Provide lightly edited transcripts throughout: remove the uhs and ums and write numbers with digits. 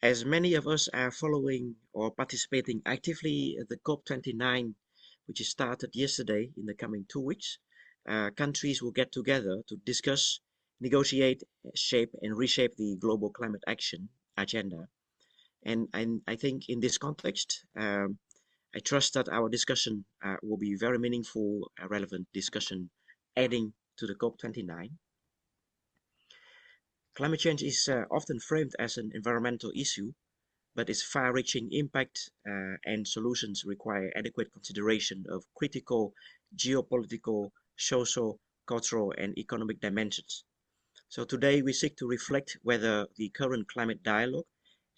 As many of us are following or participating actively at the COP29, which is started yesterday, in the coming 2 weeks, countries will get together to discuss, negotiate, shape and reshape the global climate action agenda. And I think in this context, I trust that our discussion will be very meaningful, relevant discussion adding to the COP29. Climate change is often framed as an environmental issue, but its far-reaching impact and solutions require adequate consideration of critical geopolitical, social, cultural, and economic dimensions. So today we seek to reflect whether the current climate dialogue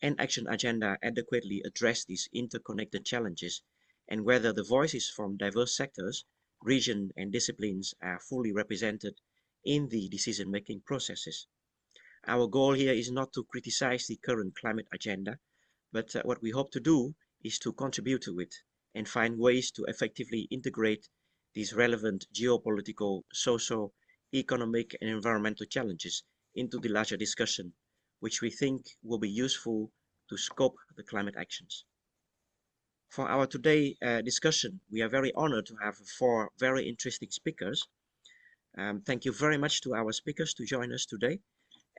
and action agenda adequately address these interconnected challenges, and whether the voices from diverse sectors, regions, and disciplines are fully represented in the decision-making processes. Our goal here is not to criticize the current climate agenda, but what we hope to do is to contribute to it and find ways to effectively integrate these relevant geopolitical, social, economic, and environmental challenges into the larger discussion, which we think will be useful to scope the climate actions. For our today discussion, we are very honored to have 4 very interesting speakers. Thank you very much to our speakers to join us today.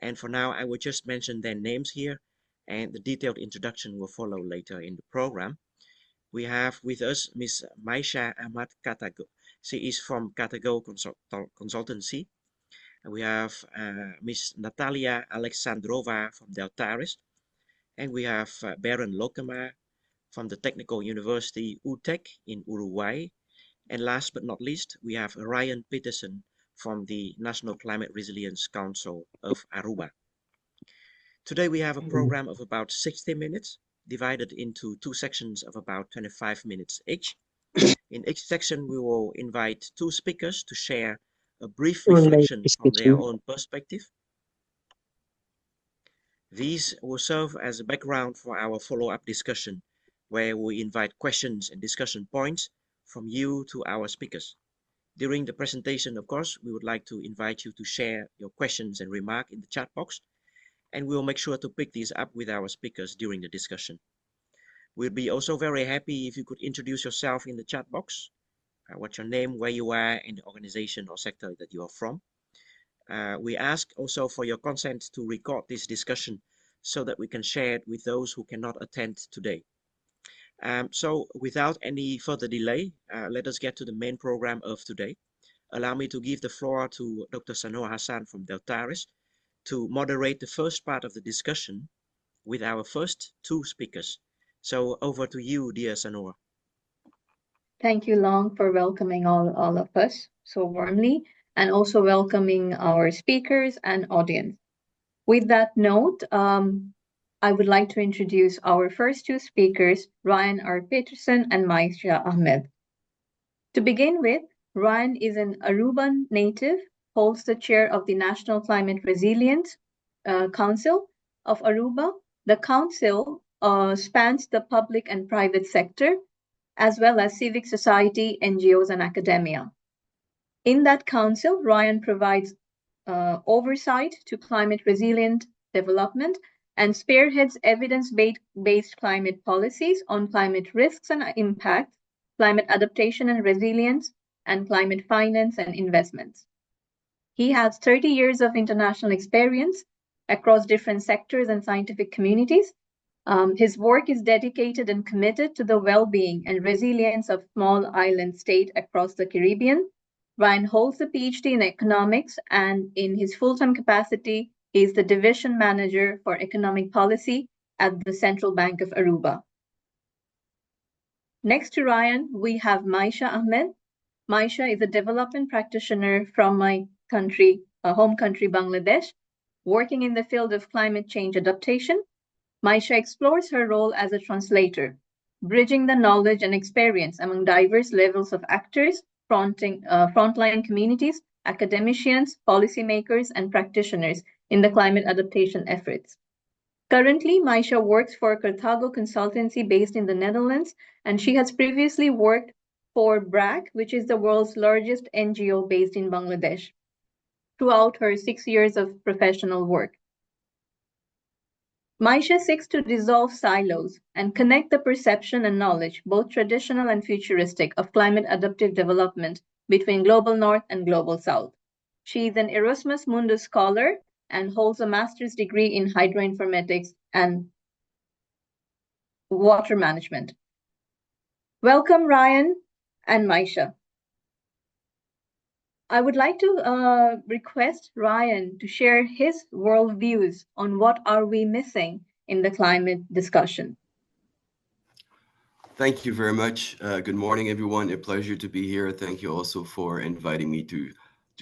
And for now, I will just mention their names here, and the detailed introduction will follow later in the program. We have with us Ms. Myisha Ahmad. She is from Katago Consultancy. And we have Ms. Natalia Aleksandrova from Deltares. And we have Berend Lolkema from the Technical University UTEC in Uruguay. And last but not least, we have Ryan Peterson from the National Climate Resilience Council of Aruba. Today we have a program of about 60 minutes, divided into 2 sections of about 25 minutes each. In each section, we will invite 2 speakers to share a brief reflection from their own perspective. These will serve as a background for our follow-up discussion, where we invite questions and discussion points from you to our speakers. During the presentation, of course, we would like to invite you to share your questions and remarks in the chat box, and we will make sure to pick these up with our speakers during the discussion. We'll be also very happy if you could introduce yourself in the chat box. What's your name, where you are, and the organization or sector that you are from. We ask also for your consent to record this discussion so that we can share it with those who cannot attend today. So without any further delay, let us get to the main program of today. Allow me to give the floor to Dr. Sanoa Hassan from Deltares to moderate the first part of the discussion with our first 2 speakers. So over to you, dear Sanoa. Thank you, Long, for welcoming all of us so warmly, and also welcoming our speakers and audience. With that note, I would like to introduce our first 2 speakers, Ryan R. Peterson and Myisha Ahmad. To begin with, Ryan is an Aruban native, holds the chair of the National Climate Resilience Council of Aruba. The council spans the public and private sector, as well as civic society, NGOs, and academia. In that council, Ryan provides oversight to climate resilient development and spearheads evidence-based climate policies on climate risks and impacts, climate adaptation and resilience, and climate finance and investments. He has 30 years of international experience across different sectors and scientific communities. His work is dedicated and committed to the well-being and resilience of small island states across the Caribbean. Ryan holds a PhD in economics, and in his full-time capacity, he is the division manager for economic policy at the Central Bank of Aruba. Next to Ryan, we have Myisha Ahmad. Myisha is a development practitioner from my country, home country, Bangladesh, working in the field of climate change adaptation. Myisha explores her role as a translator, bridging the knowledge and experience among diverse levels of actors, frontline communities, academicians, policymakers, and practitioners in the climate adaptation efforts. Currently, Myisha works for Carthago Consultancy based in the Netherlands, and she has previously worked for BRAC, which is the world's largest NGO based in Bangladesh, throughout her 6 years of professional work. Myisha seeks to dissolve silos and connect the perception and knowledge, both traditional and futuristic, of climate adaptive development between global north and global south. She is an Erasmus Mundus scholar and holds a master's degree in hydroinformatics and water management. Welcome, Ryan and Myisha. I would like to request Ryan to share his worldviews on what are we missing in the climate discussion. Thank you very much. Good morning, everyone. A pleasure to be here. Thank you also for inviting me to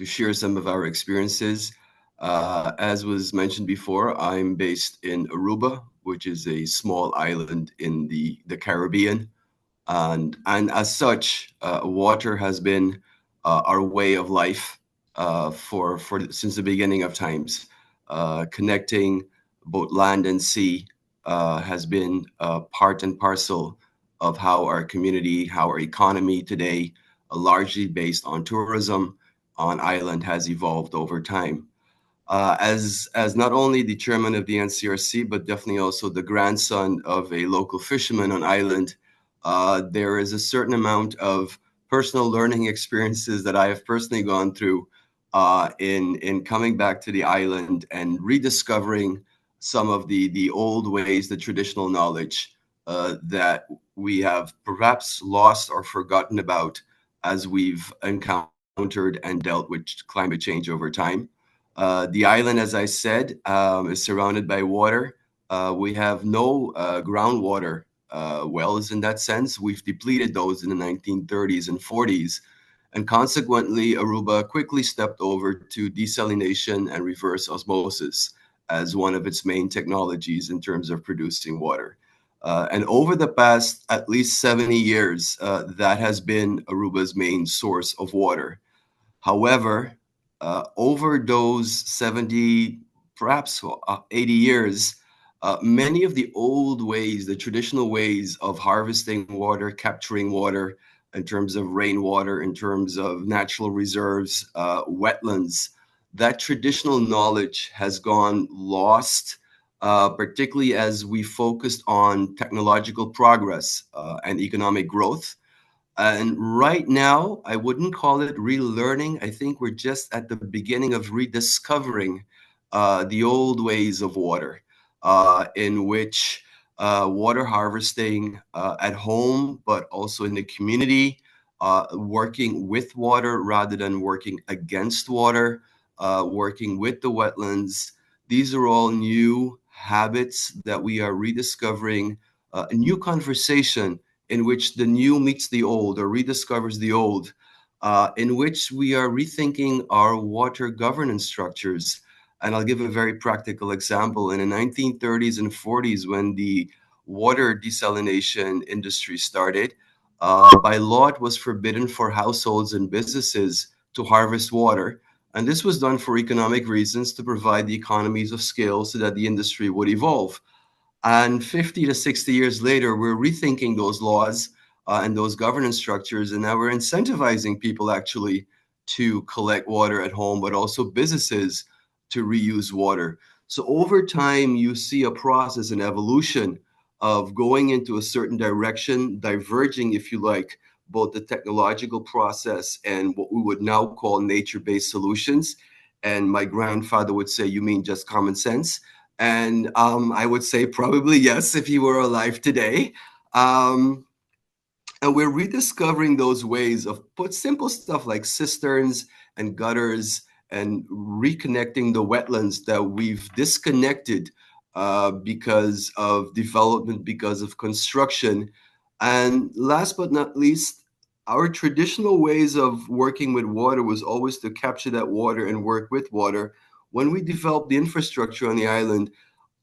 share some of our experiences. As was mentioned before, I'm based in Aruba, which is a small island in the Caribbean. And as such, water has been our way of life for since the beginning of times. Connecting both land and sea has been part and parcel of how our community, how our economy today, largely based on tourism on island, has evolved over time. As not only the chairman of the NCRC, but definitely also the grandson of a local fisherman on island, there is a certain amount of personal learning experiences that I have personally gone through in coming back to the island and rediscovering some of the old ways, the traditional knowledge that we have perhaps lost or forgotten about as we've encountered and dealt with climate change over time. The island, as I said, is surrounded by water. We have no groundwater wells in that sense. We've depleted those in the 1930s and 40s. And consequently, Aruba quickly stepped over to desalination and reverse osmosis as one of its main technologies in terms of producing water. And over the past at least 70 years, that has been Aruba's main source of water. However, over those 70, perhaps 80 years, many of the old ways, the traditional ways of harvesting water, capturing water in terms of rainwater, in terms of natural reserves, wetlands, that traditional knowledge has gone lost, particularly as we focused on technological progress and economic growth. And right now, I wouldn't call it relearning. I think we're just at the beginning of rediscovering the old ways of water, in which water harvesting at home, but also in the community, working with water rather than working against water, working with the wetlands. These are all new habits that we are rediscovering, a new conversation in which the new meets the old or rediscovers the old, in which we are rethinking our water governance structures. And I'll give a very practical example. In the 1930s and 40s, when the water desalination industry started, by law, it was forbidden for households and businesses to harvest water. And this was done for economic reasons to provide the economies of scale so that the industry would evolve. And 50 to 60 years later, we're rethinking those laws and those governance structures. And now we're incentivizing people actually to collect water at home, but also businesses to reuse water. So over time, you see a process, an evolution of going into a certain direction, diverging, if you like, both the technological process and what we would now call nature-based solutions. And my grandfather would say, you mean just common sense? And I would say probably yes if he were alive today. Um, and we're rediscovering those ways of put simple stuff like cisterns and gutters and reconnecting the wetlands that we've disconnected because of development, because of construction. And last but not least, our traditional ways of working with water was always to capture that water and work with water. When we developed the infrastructure on the island,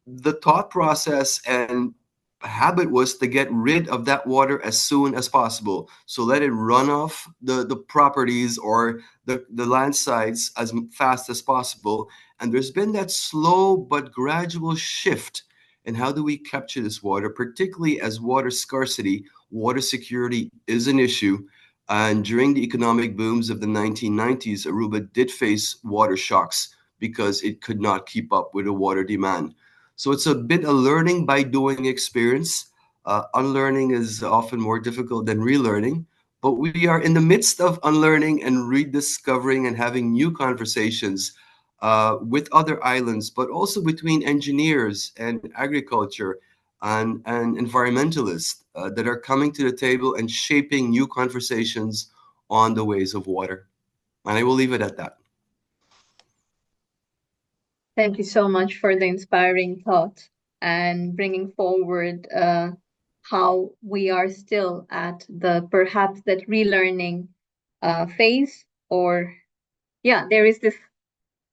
the thought process and habit was to get rid of that water as soon as possible. So let it run off the properties or the land sites as fast as possible. And there's been that slow but gradual shift in how do we capture this water, particularly as water scarcity, water security is an issue. And during the economic booms of the 1990s, Aruba did face water shocks because it could not keep up with the water demand. So it's a bit a learning by doing experience. Unlearning is often more difficult than relearning, but we are in the midst of unlearning and rediscovering and having new conversations with other islands, but also between engineers and agriculture and environmentalists that are coming to the table and shaping new conversations on the ways of water. And I will leave it at that. Thank you so much for the inspiring thought and bringing forward how we are still at the perhaps that relearning phase, or yeah, there is this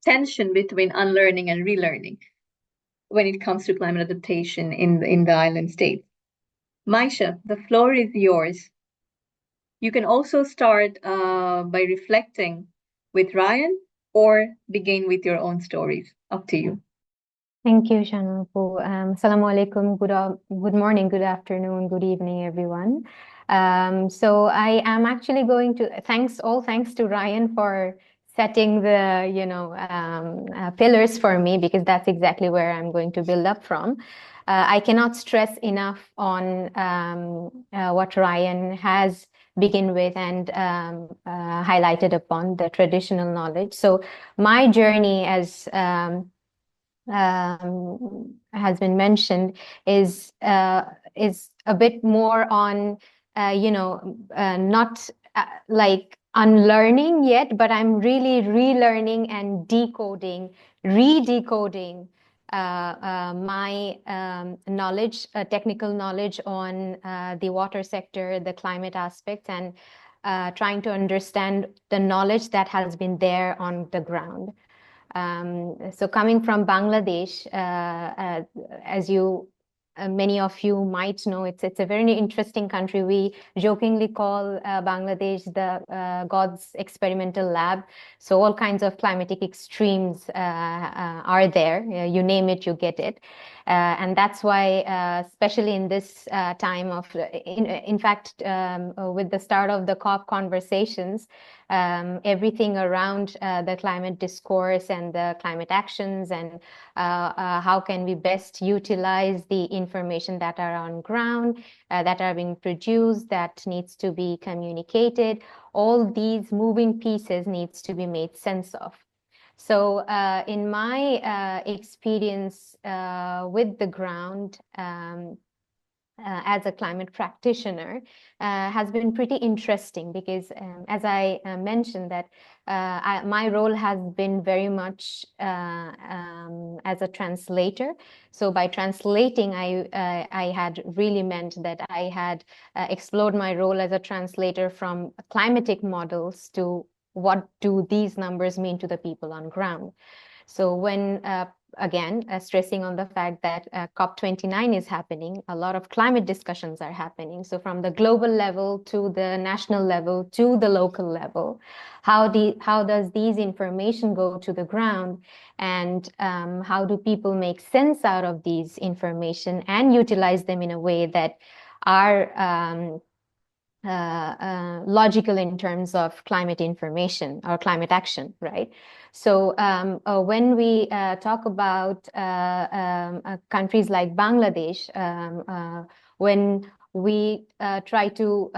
tension between unlearning and relearning when it comes to climate adaptation in the island states. Myisha, the floor is yours. You can also start by reflecting with Ryan or begin with your own stories. Up to you. Thank you, Shanapu. Assalamu alaikum. Good morning, good afternoon, good evening, everyone. So I am actually going to thanks to Ryan for setting the pillars for me, because that's exactly where I'm going to build up from. I cannot stress enough on what Ryan has begin with and highlighted upon the traditional knowledge. So my journey, as has been mentioned, is a bit more on not like unlearning yet, but I'm really relearning and redecoding my knowledge, technical knowledge on the water sector, the climate aspects, and trying to understand the knowledge that has been there on the ground. So coming from Bangladesh, as many of you might know, it's a very interesting country. We jokingly call Bangladesh the God's experimental lab. So all kinds of climatic extremes are there. You name it, you get it. And that's why, especially in this time of, in fact, with the start of the COP conversations, everything around the climate discourse and the climate actions and how can we best utilize the information that are on ground, that are being produced, that needs to be communicated. All these moving pieces needs to be made sense of. So in my experience with the ground, as a climate practitioner, has been pretty interesting, because as I mentioned that my role has been very much as a translator. So by translating, I had really meant that I had explored my role as a translator from climatic models to what do these numbers mean to the people on ground. So when again, stressing on the fact that COP29 is happening, a lot of climate discussions are happening. So from the global level to the national level to the local level, how does these information go to the ground, and how do people make sense out of these information and utilize them in a way that are logical in terms of climate information or climate action, right? So when we talk about countries like Bangladesh, when we try to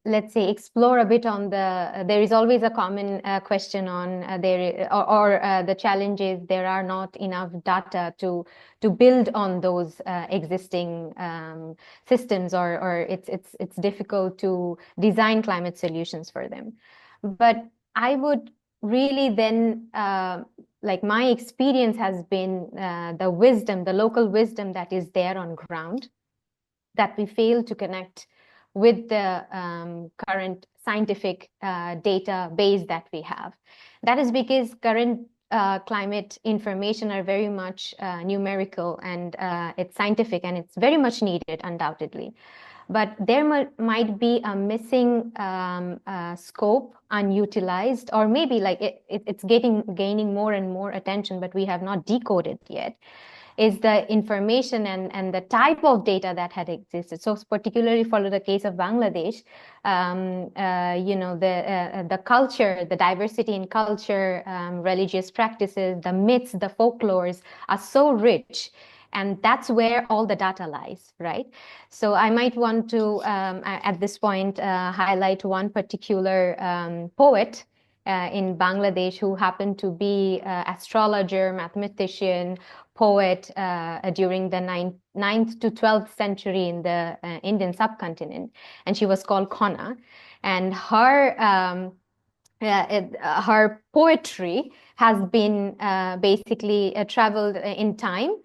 let's say explore a bit on there is always a common question on the challenge is there are not enough data to build on those existing systems, or it's difficult to design climate solutions for them. But I would really then like my experience has been the local wisdom that is there on ground, that we fail to connect with the current scientific database that we have. That is because current climate information are very much numerical, and it's scientific, and it's very much needed, undoubtedly. But there might be a missing scope, unutilized, or maybe like it's gaining more and more attention, but we have not decoded yet. is the information and the type of data that had existed. So particularly for the case of Bangladesh, the culture, the diversity in culture, religious practices, the myths, the folklores are so rich. And that's where all the data lies, right? So I might want to, at this point, highlight one particular poet in Bangladesh who happened to be astrologer, mathematician, poet during the 9th to 12th century in the Indian subcontinent. And she was called Khona. And her poetry has been basically traveled in time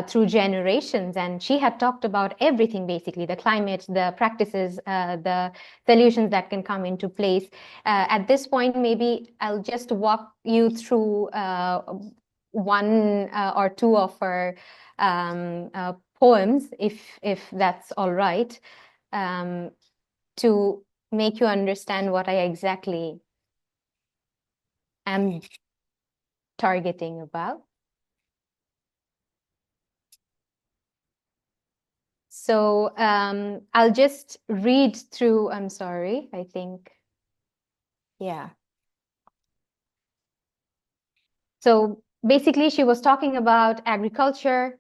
through generations, and she had talked about everything, basically the climate, the practices, the solutions that can come into place. At this point, maybe I'll just walk you through one or two of her poems, if that's all right, to make you understand what I exactly am targeting about. So I'll just read through, I'm sorry, I think, yeah. So basically she was talking about agriculture,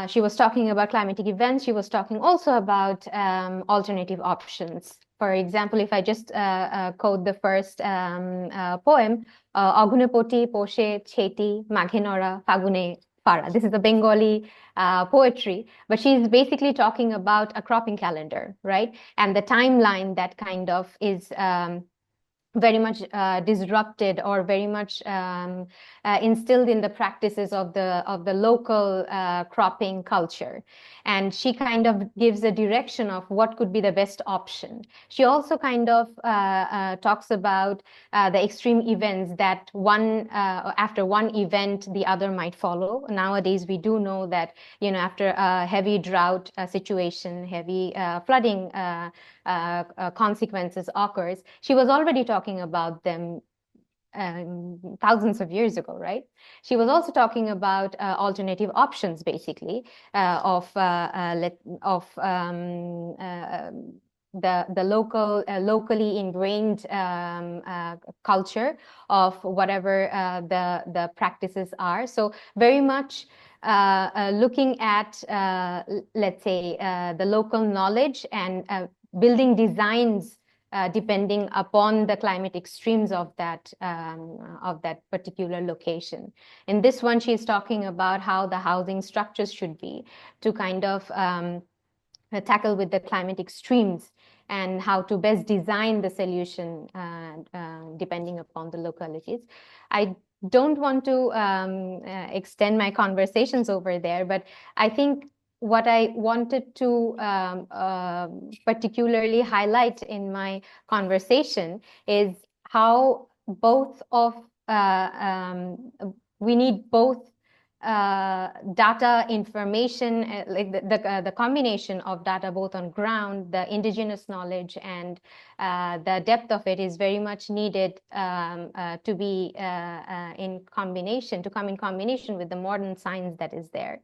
she was talking about climatic events, she was talking also about alternative options. For example, if I just quote the first poem, Agunepoti Poshe Cheti Maghenora Fagune Fara. This is a Bengali poetry, but she's basically talking about a cropping calendar, right? And the timeline that kind of is very much disrupted or very much instilled in the practices of the local cropping culture. And she kind of gives a direction of what could be the best option. She also kind of talks about the extreme events that after one event, the other might follow. Nowadays, we do know that, after a heavy drought situation, heavy flooding consequences occurs, she was already talking about them thousands of years ago, right? She was also talking about alternative options, basically, the locally ingrained culture of whatever the practices are. So very much looking at, let's say, the local knowledge and building designs depending upon the climate extremes of that particular location. In this one, she's talking about how the housing structures should be to kind of tackle with the climate extremes and how to best design the solution depending upon the localities. I don't want to extend my conversations over there, but I think what I wanted to particularly highlight in my conversation is how we need both data information, like the combination of data both on ground, the indigenous knowledge, and the depth of it is very much needed to be to come in combination with the modern science that is there.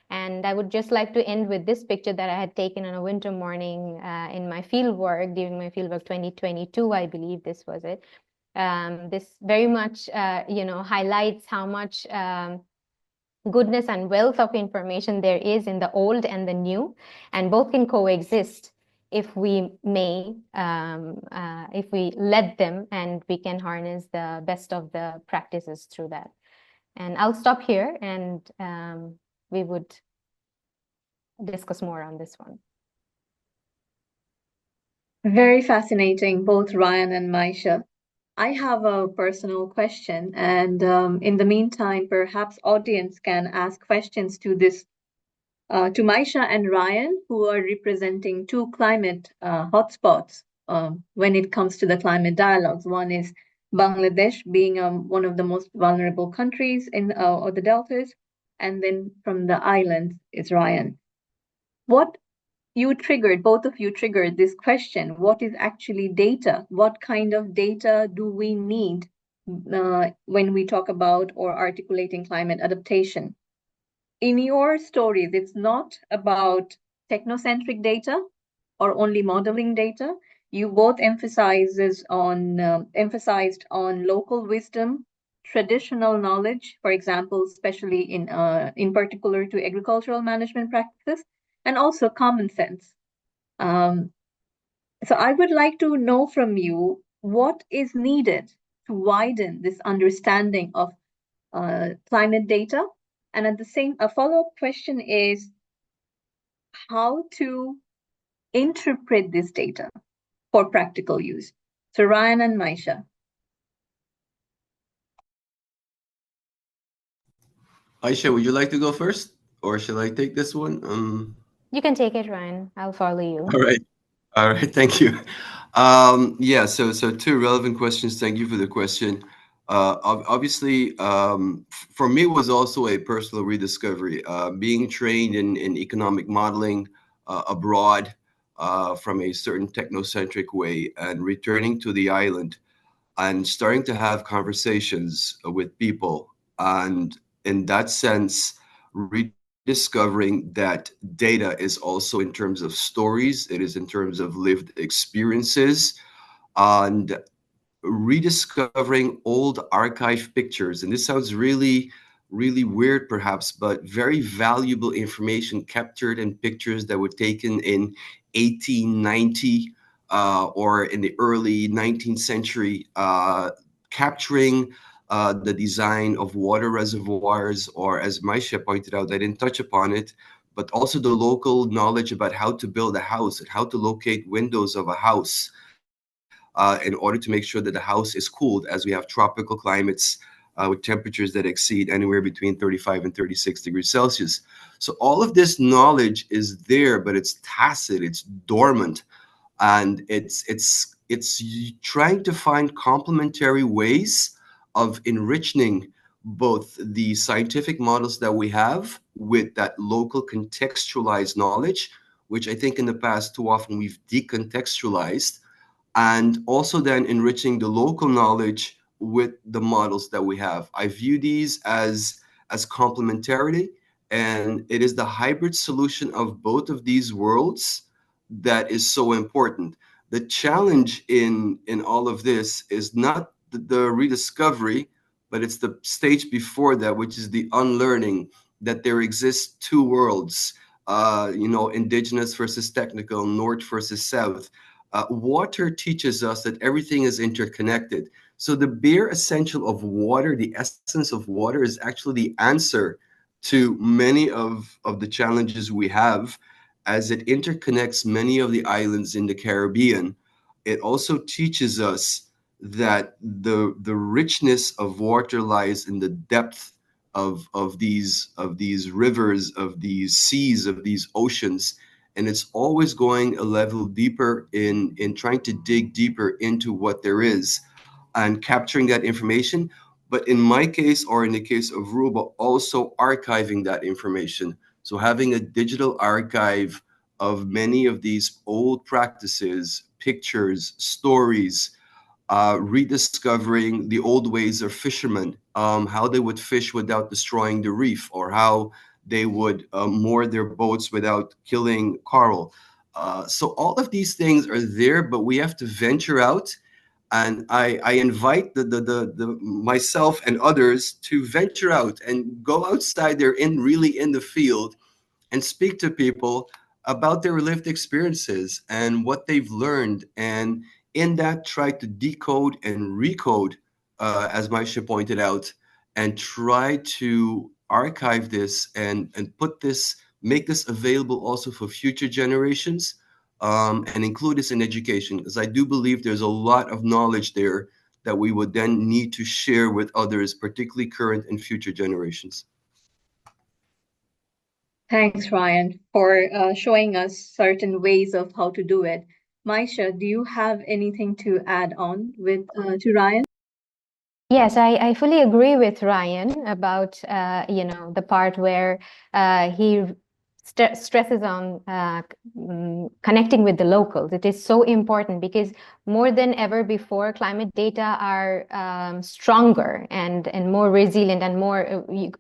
And I would just like to end with this picture that I had taken on a winter morning in my fieldwork, during my fieldwork 2022, I believe this was it. This very much, highlights how much goodness and wealth of information there is in the old and the new, and both can coexist if we if we let them, and we can harness the best of the practices through that. And I'll stop here, and we would discuss more on this one. Very fascinating, both Ryan and Myisha. I have a personal question, and in the meantime, perhaps audience can ask questions to Myisha and Ryan, who are representing two climate hotspots when it comes to the climate dialogues. One is Bangladesh, being one of the most vulnerable countries in or the deltas, and then from the islands is Ryan. Both of you triggered this question. What is actually data? What kind of data do we need when we talk about or articulating climate adaptation? in your stories, it's not about technocentric data or only modeling data. You both emphasized on local wisdom, traditional knowledge, for example, especially in particular to agricultural management practices, and also common sense. So I would like to know from you what is needed to widen this understanding of climate data. And at the same, a follow-up question is how to interpret this data for practical use. So Ryan and Myisha. Aisha, would you like to go first, or shall I take this one? You can take it, Ryan. I'll follow you. All right. All right. Thank you. Yeah. So two relevant questions. Thank you for the question. Obviously, for me, it was also a personal rediscovery. Being trained in economic modeling abroad from a certain technocentric way, and returning to the island and starting to have conversations with people, and in that sense, rediscovering that data is also in terms of stories, it is in terms of lived experiences, and rediscovering old archive pictures. And this sounds really, really weird, perhaps, but very valuable information captured in pictures that were taken in 1890 or in the early 19th century, capturing the design of water reservoirs, or as Myisha pointed out, I didn't touch upon it, but also the local knowledge about how to build a house and how to locate windows of a house in order to make sure that the house is cooled, as we have tropical climates with temperatures that exceed anywhere between 35 and 36 degrees Celsius. So all of this knowledge is there, but it's tacit, it's dormant, and it's trying to find complementary ways of enriching both the scientific models that we have with that local contextualized knowledge, which I think in the past too often we've decontextualized, and also then enriching the local knowledge with the models that we have. I view these as complementarity, and it is the hybrid solution of both of these worlds that is so important. The challenge in all of this is not the rediscovery, but it's the stage before that, which is the unlearning that there exist two worlds, indigenous versus technical, north versus south. Water teaches us that everything is interconnected. So the bare essential of water, the essence of water, is actually the answer to many of the challenges we have, as it interconnects many of the islands in the Caribbean. It also teaches us that the richness of water lies in the depth of these rivers, of these seas, of these oceans, and it's always going a level deeper in trying to dig deeper into what there is and capturing that information. But in my case, or in the case of Ruba, also archiving that information. So having a digital archive of many of these old practices, pictures, stories, rediscovering the old ways of fishermen, how they would fish without destroying the reef, or how they would moor their boats without killing coral. So all of these things are there, but we have to venture out. And I invite the myself and others to venture out and go outside there, really in the field, and speak to people about their lived experiences and what they've learned, and in that try to decode and recode, as Myisha pointed out, and try to archive this and make this available also for future generations, and include this in education, because I do believe there's a lot of knowledge there that we would then need to share with others, particularly current and future generations. Thanks, Ryan, for showing us certain ways of how to do it. Myisha, do you have anything to add on with to Ryan? Yes, I fully agree with Ryan about the part where he stresses on connecting with the locals. It is so important because more than ever before, climate data are stronger and more resilient and more we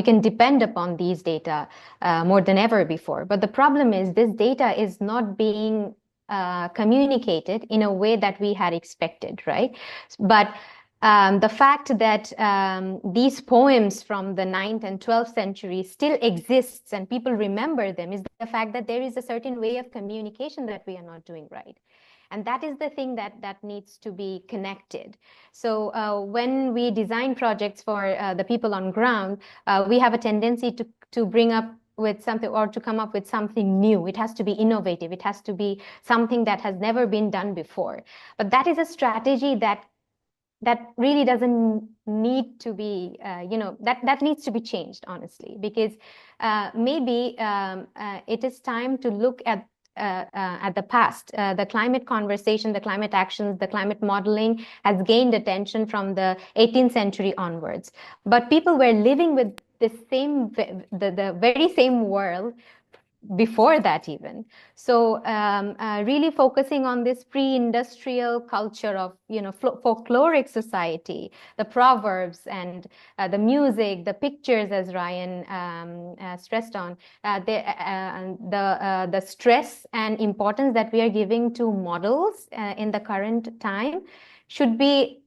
can depend upon these data more than ever before. But the problem is this data is not being communicated in a way that we had expected, right? But the fact that these poems from the 9th and 12th century still exists and people remember them is the fact that there is a certain way of communication that we are not doing right. And that is the thing that needs to be connected. So when we design projects for the people on ground, we have a tendency to bring up with something or to come up with something new. It has to be innovative. It has to be something that has never been done before. But that is a strategy that really doesn't need to be, that needs to be changed, honestly, because maybe it is time to look at the past. The climate conversation, the climate actions, the climate modeling has gained attention from the 18th century onwards. But people were living with the very same world before that even. So really focusing on this pre-industrial culture of, folkloric society, the proverbs and the music, the pictures, as Ryan stressed on, the stress and importance that we are giving to models in the current time should be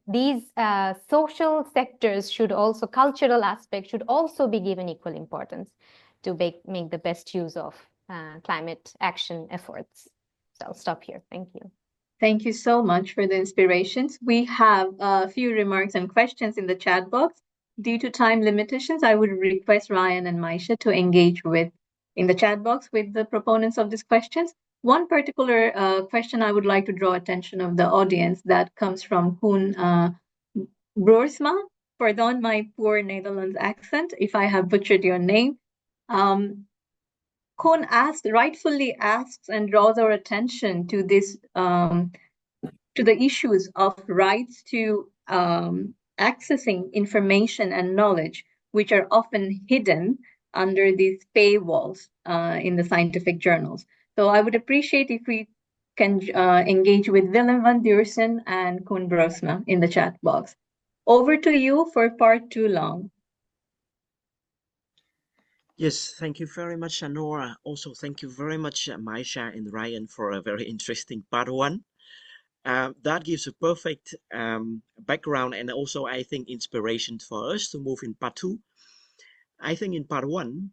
these social sectors should also, cultural aspects should also be given equal importance to make the best use of climate action efforts. So I'll stop here. Thank you. Thank you so much for the inspirations. We have a few remarks and questions in the chat box. Due to time limitations, I would request Ryan and Myisha to engage in the chat box with the proponents of these questions. One particular question I would like to draw attention of the audience that comes from Koen Broersma. Pardon my poor Netherlands accent if I have butchered your name. Koen rightfully asks and draws our attention to this, to the issues of rights to accessing information and knowledge, which are often hidden under these paywalls in the scientific journals. So I would appreciate if we can engage with Willem van Deursen and Koen Broersma in the chat box. Over to you for part 2 long. Yes, thank you very much, Anora. Also, thank you very much, Myisha and Ryan, for a very interesting part 1. That gives a perfect background and also, I think, inspiration for us to move in part 2. I think in part 1,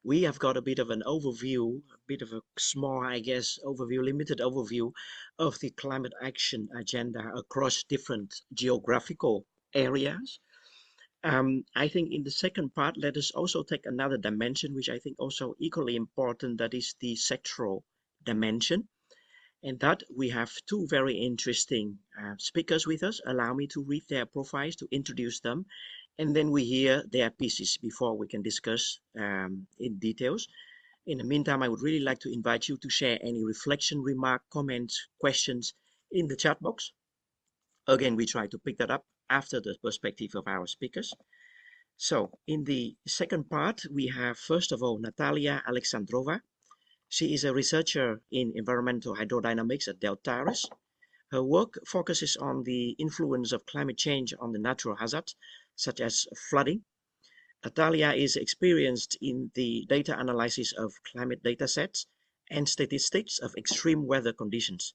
we have got a bit of an overview, a bit of a small, I guess, overview, limited overview of the climate action agenda across different geographical areas. I think in the second part, let us also take another dimension, which I think also equally important, that is the sectoral dimension. And that we have 2 very interesting speakers with us. Allow me to read their profiles, to introduce them, and then we hear their pieces before we can discuss in details. In the meantime, I would really like to invite you to share any reflection, remark, comments, questions in the chat box. Again, we try to pick that up after the perspective of our speakers. So in the second part, we have, first of all, Natalia Aleksandrova. She is a researcher in environmental hydrodynamics at Deltares. Her work focuses on the influence of climate change on the natural hazards, such as flooding. Natalia is experienced in the data analysis of climate data sets and statistics of extreme weather conditions.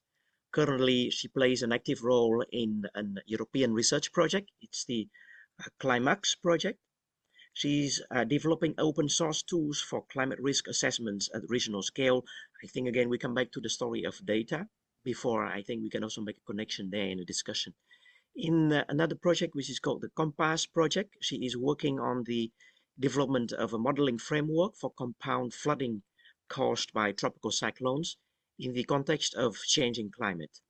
Currently, she plays an active role in a European research project. It's the Climax project. She's developing open source tools for climate risk assessments at regional scale. I think, again, we come back to the story of data before. I think we can also make a connection there in the discussion. In another project, which is called the Compass project, she is working on the development of a modeling framework for compound flooding caused by tropical cyclones in the context of changing climate.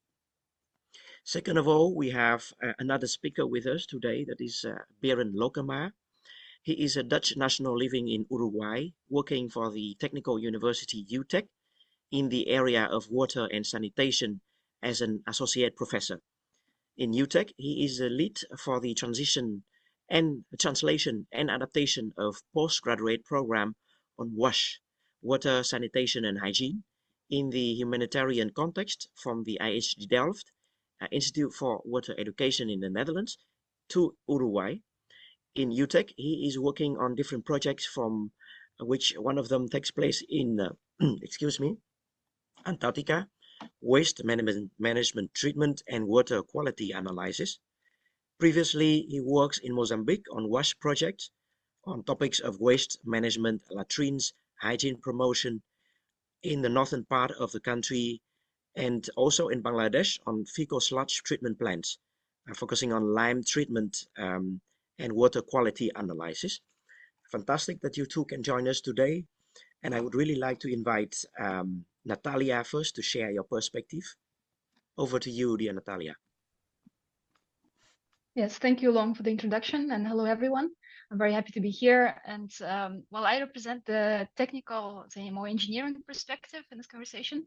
Second of all, we have another speaker with us today, that is Berend Lolkema. He is a Dutch national living in Uruguay, working for the Technical University UTech in the area of water and sanitation as an associate professor. In UTech, he is a lead for the transition and the translation and adaptation of postgraduate program on WASH, water, sanitation and hygiene, in the humanitarian context from the IHG Delft, Institute for Water Education in the Netherlands, to Uruguay. In UTEC, he is working on different projects from which one of them takes place in, excuse me, Antarctica, waste management treatment and water quality analysis. Previously, he works in Mozambique on WASH projects on topics of waste management, latrines, hygiene promotion in the northern part of the country, and also in Bangladesh on fecal sludge treatment plants, focusing on lime treatment and water quality analysis. Fantastic that you two can join us today. And I would really like to invite Natalia first to share your perspective. Over to you, dear Natalia. Yes, thank you, Long, for the introduction, and hello, everyone. I'm very happy to be here. And well, I represent the technical, say, more engineering perspective in this conversation.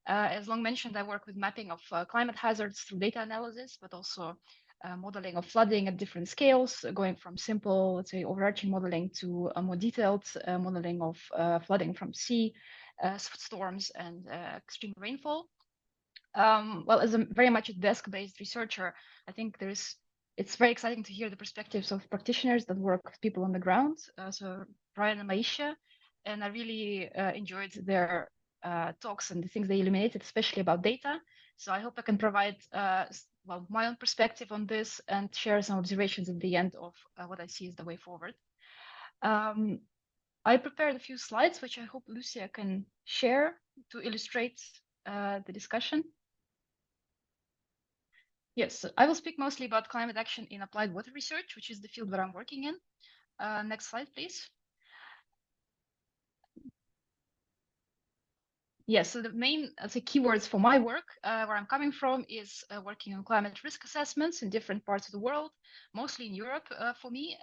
As Long mentioned, I work with mapping of climate hazards through data analysis, but also modeling of flooding at different scales, going from simple, let's say, overarching modeling to a more detailed modeling of flooding from sea, storms, and extreme rainfall. Well, as very much a desk-based researcher, I think it's very exciting to hear the perspectives of practitioners that work with people on the ground. So Brian and Myisha, and I really enjoyed their talks and the things they illuminated, especially about data. So I hope I can provide well, my own perspective on this and share some observations at the end of what I see as the way forward. I prepared a few slides, which I hope Lucia can share to illustrate the discussion. Yes, I will speak mostly about climate action in applied water research, which is the field where I'm working in. Next slide, please. Yes, so the main, I'd say, keywords for my work, where I'm coming from, is working on climate risk assessments in different parts of the world, mostly in Europe for me.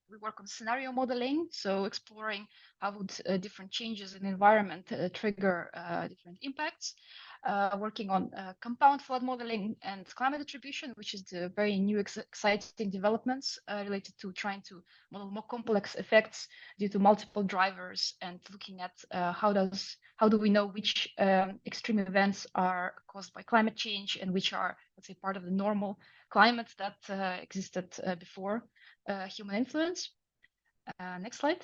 We work on scenario modeling, so exploring how would different changes in the environment trigger different impacts. Working on compound flood modeling and climate attribution, which is the very new exciting developments related to trying to model more complex effects due to multiple drivers, and looking at how do we know which extreme events are caused by climate change and which are, let's say, part of the normal climate that existed before human influence. Next slide.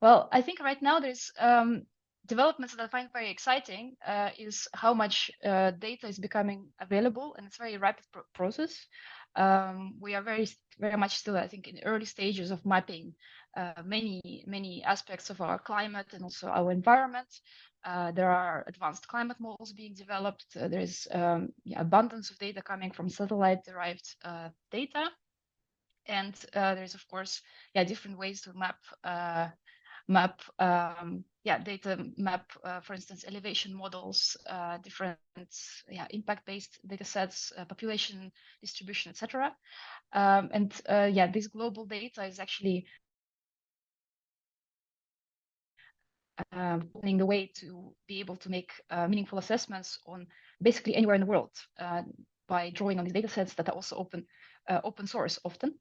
Well, I think right now there's developments that I find very exciting is how much data is becoming available, and it's a very rapid process. We are very much still, I think, in the early stages of mapping many aspects of our climate and also our environment. There are advanced climate models being developed. There's abundance of data coming from satellite-derived data. And there's, of course, different ways to data map, for instance, elevation models, different impact-based data sets, population distribution, etc. This global data is actually opening the way to be able to make meaningful assessments on basically anywhere in the world by drawing on these data sets that are also open source often.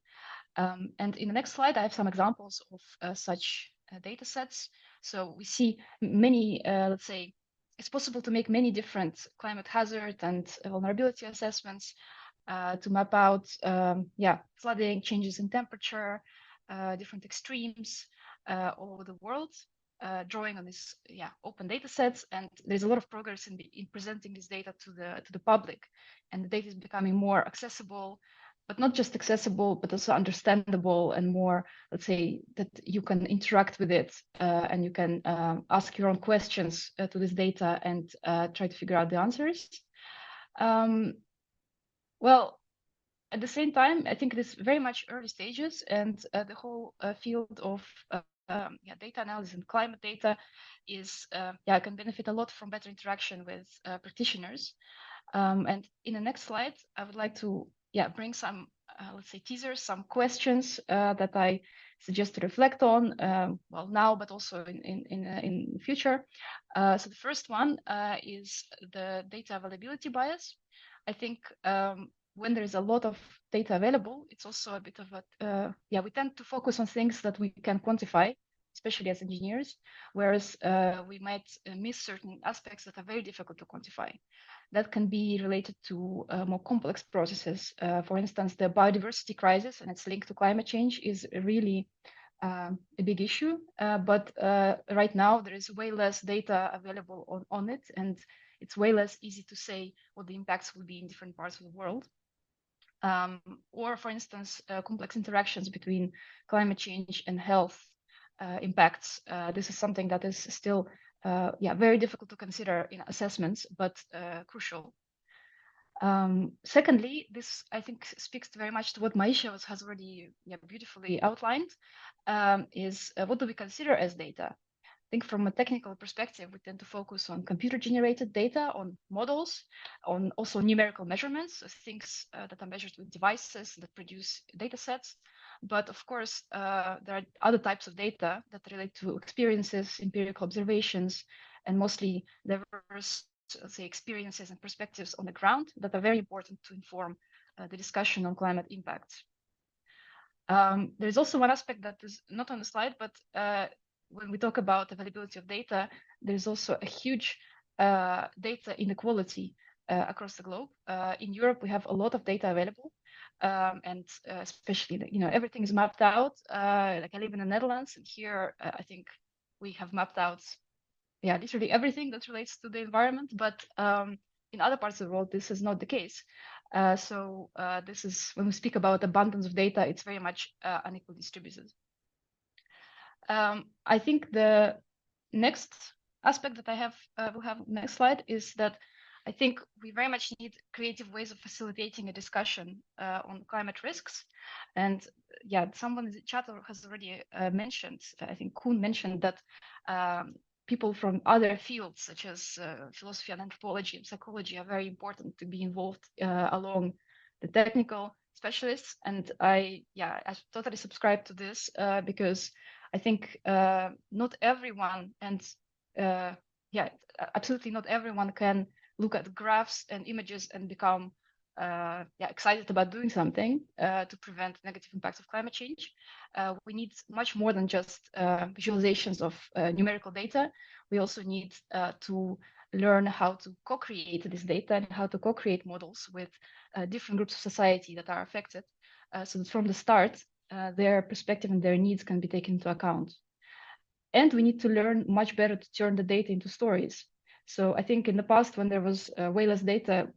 And in the next slide, I have some examples of such data sets. So we see many, let's say, it's possible to make many different climate hazard and vulnerability assessments to map out, flooding, changes in temperature, different extremes all over the world, drawing on these open data sets. And there's a lot of progress in presenting this data to the public, and the data is becoming more accessible, but not just accessible, but also understandable and more, let's say, that you can interact with it and you can ask your own questions to this data and try to figure out the answers. Well, at the same time, I think it is very much early stages, and the whole field of data analysis and climate data is can benefit a lot from better interaction with practitioners. And in the next slide, I would like to bring some, let's say, teasers, some questions that I suggest to reflect on, well, now, but also in the future. So the first one is the data availability bias. I think when there is a lot of data available, it's also a bit of a, we tend to focus on things that we can quantify, especially as engineers, whereas we might miss certain aspects that are very difficult to quantify. That can be related to more complex processes. For instance, the biodiversity crisis and its link to climate change is really a big issue, but right now there is way less data available on it, and it's way less easy to say what the impacts will be in different parts of the world. Or, for instance, complex interactions between climate change and health impacts. This is something that is still very difficult to consider in assessments, but crucial. Secondly, this I think speaks very much to what Myisha has already beautifully outlined, is what do we consider as data? I think from a technical perspective, we tend to focus on computer-generated data, on models, on also numerical measurements, things that are measured with devices that produce data sets. But of course, there are other types of data that relate to experiences, empirical observations, and mostly diverse, let's say, experiences and perspectives on the ground that are very important to inform the discussion on climate impact. There's also one aspect that is not on the slide, but when we talk about availability of data, there's also a huge data inequality across the globe. In Europe, we have a lot of data available, and especially, everything is mapped out. Like I live in the Netherlands, and here I think we have mapped out, literally everything that relates to the environment. But in other parts of the world, this is not the case. So this is when we speak about abundance of data, it's very much unequally distributed. I think the next aspect that I have, we'll have next slide, is that I think we very much need creative ways of facilitating a discussion on climate risks. And someone in the chat has already mentioned, I think Koen mentioned that people from other fields such as philosophy and anthropology and psychology are very important to be involved along the technical specialists. And I totally subscribe to this because I think not everyone, and absolutely not everyone can look at graphs and images and become excited about doing something to prevent negative impacts of climate change. We need much more than just visualizations of numerical data. We also need to learn how to co-create this data and how to co-create models with different groups of society that are affected, so that from the start, their perspective and their needs can be taken into account. And we need to learn much better to turn the data into stories. So I think in the past, when there was way less data,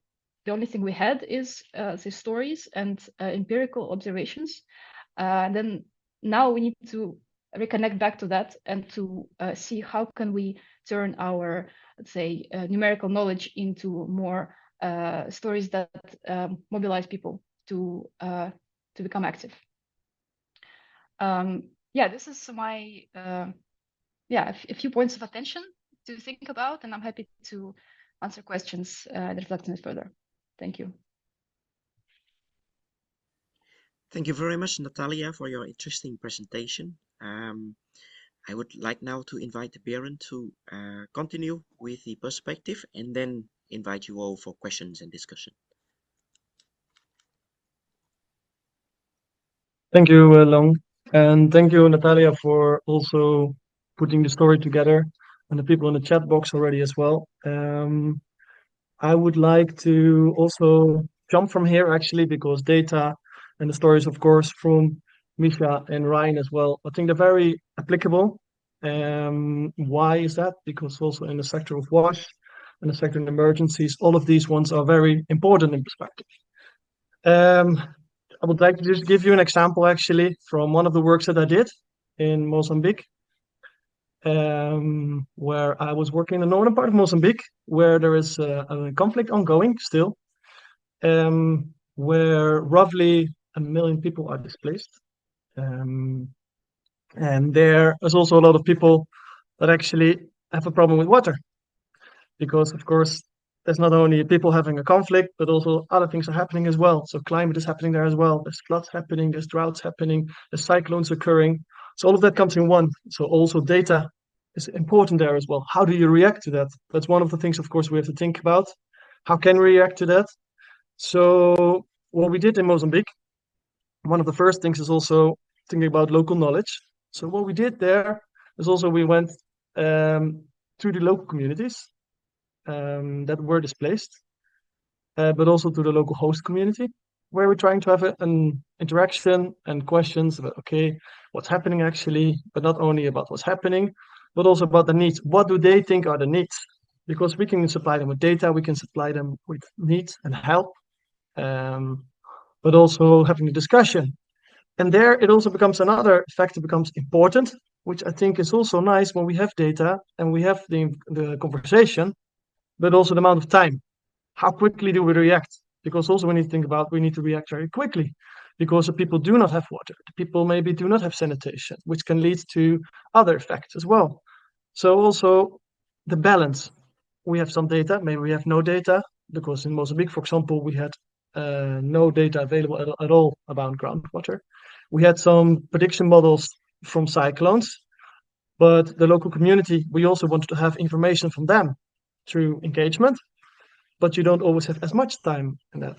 the only thing we had is the stories and empirical observations. Then now we need to reconnect back to that and to see how can we turn our, let's say, numerical knowledge into more stories that mobilize people to become active. This is my a few points of attention to think about, and I'm happy to answer questions and reflect on it further. Thank you. Thank you very much, Natalia, for your interesting presentation. I would like now to invite Berend to continue with the perspective and then invite you all for questions and discussion. Thank you, Long. And thank you, Natalia, for also putting the story together, and the people in the chat box already as well. I would like to also jump from here, actually, because data and the stories, of course, from Myisha and Ryan as well, I think they're very applicable. Why is that? Because also in the sector of WASH and the sector of emergencies, all of these ones are very important in perspective. I would like to just give you an example, actually, from one of the works that I did in Mozambique, where I was working in the northern part of Mozambique, where there is a conflict ongoing still, where roughly 1 million people are displaced. And there is also a lot of people that actually have a problem with water, because, of course, there's not only people having a conflict, but also other things are happening as well. So climate is happening there as well. There's floods happening, there's droughts happening, there's cyclones occurring. So all of that comes in one. So also data is important there as well. How do you react to that? That's one of the things, of course, we have to think about. How can we react to that? So what we did in Mozambique, one of the first things is also thinking about local knowledge. So what we did there is also we went to the local communities that were displaced, but also to the local host community, where we're trying to have an interaction and questions about, okay, what's happening actually, but not only about what's happening, but also about the needs. What do they think are the needs? Because we can supply them with data, we can supply them with needs and help, but also having a discussion. And there it also becomes another factor becomes important, which I think is also nice when we have data and we have the conversation, but also the amount of time. How quickly do we react? Because also we need to think about we need to react very quickly because the people do not have water. The people maybe do not have sanitation, which can lead to other effects as well. So also the balance. We have some data, maybe we have no data, because in Mozambique, for example, we had no data available at all about groundwater. We had some prediction models from cyclones, but the local community, we also wanted to have information from them through engagement, but you don't always have as much time in that.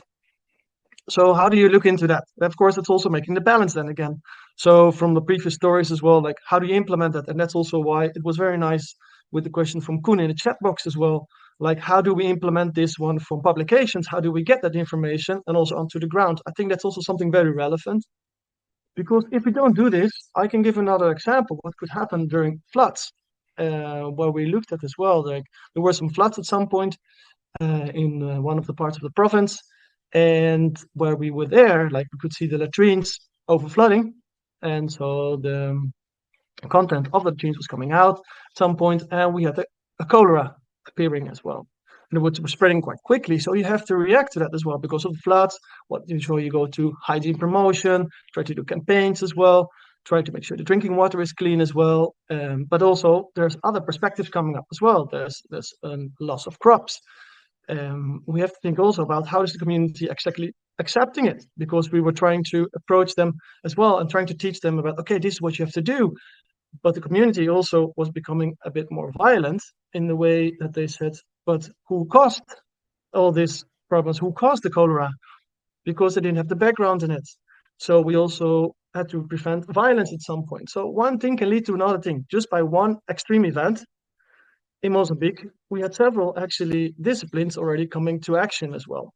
So how do you look into that? Of course, it's also making the balance then again. So from the previous stories as well, like how do you implement that? And that's also why it was very nice with the question from Koen in the chat box as well. Like, how do we implement this one from publications? How do we get that information and also onto the ground? I think that's also something very relevant. Because if we don't do this, I can give another example. What could happen during floods, where we looked at as well. Like there were some floods at some point in one of the parts of the province, and where we were there, like we could see the latrines over flooding, and so the content of the latrines was coming out at some point, and we had a cholera appearing as well. And it was spreading quite quickly, so you have to react to that as well because of the floods. What usually you go to hygiene promotion, try to do campaigns as well, try to make sure the drinking water is clean as well. But also there's other perspectives coming up as well. There's loss of crops. We have to think also about how is the community exactly accepting it, because we were trying to approach them as well and trying to teach them about, okay, this is what you have to do. But the community also was becoming a bit more violent in the way that they said, but who caused all these problems? Who caused the cholera? Because they didn't have the background in it. So we also had to prevent violence at some point. So one thing can lead to another thing just by one extreme event. In Mozambique, we had several actually disciplines already coming to action as well,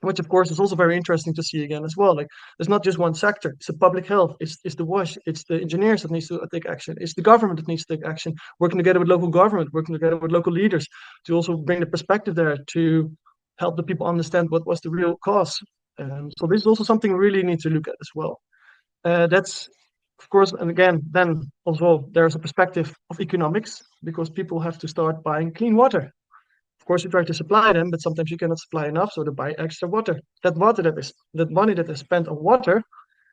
which of course is also very interesting to see again as well. Like there's not just one sector, it's the public health, it's the WASH, it's the engineers that needs to take action, it's the government that needs to take action, working together with local government, working together with local leaders to also bring the perspective there to help the people understand what was the real cause. So this is also something we really need to look at as well. That's of course, and again, then also there's a perspective of economics because people have to start buying clean water. Of course, you try to supply them, but sometimes you cannot supply enough, so they buy extra water. That money that is spent on water,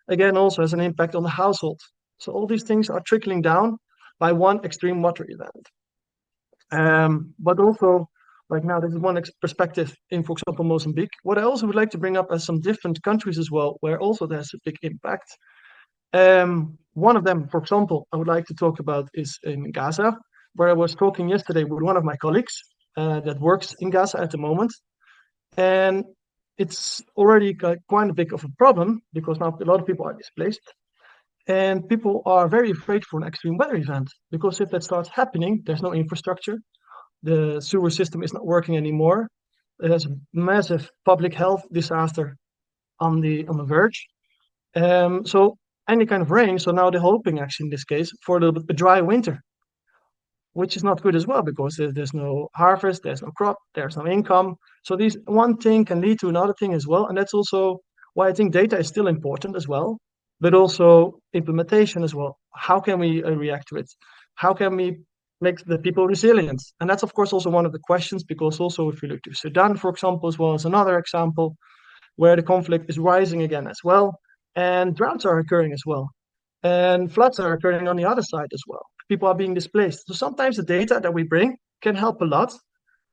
again, also has an impact on the household. So all these things are trickling down by one extreme water event. But also, like now, this is one perspective in, for example, Mozambique. What I also would like to bring up as some different countries as well, where also there's a big impact. One of them, for example, I would like to talk about is in Gaza, where I was talking yesterday with one of my colleagues that works in Gaza at the moment. And it's already quite a big of a problem because now a lot of people are displaced. And people are very afraid for an extreme weather event because if that starts happening, there's no infrastructure. The sewer system is not working anymore. There's a massive public health disaster on the verge. So any kind of rain. So now they're hoping, actually, in this case, for a dry winter, which is not good as well because there's no harvest, there's no crop, there's no income. So these one thing can lead to another thing as well, and that's also why I think data is still important as well, but also implementation as well. How can we react to it? How can we make the people resilient? And that's of course also one of the questions, because also if you look to Sudan, for example, as well as another example where the conflict is rising again as well, and droughts are occurring as well, and floods are occurring on the other side as well. People are being displaced. So sometimes the data that we bring can help a lot,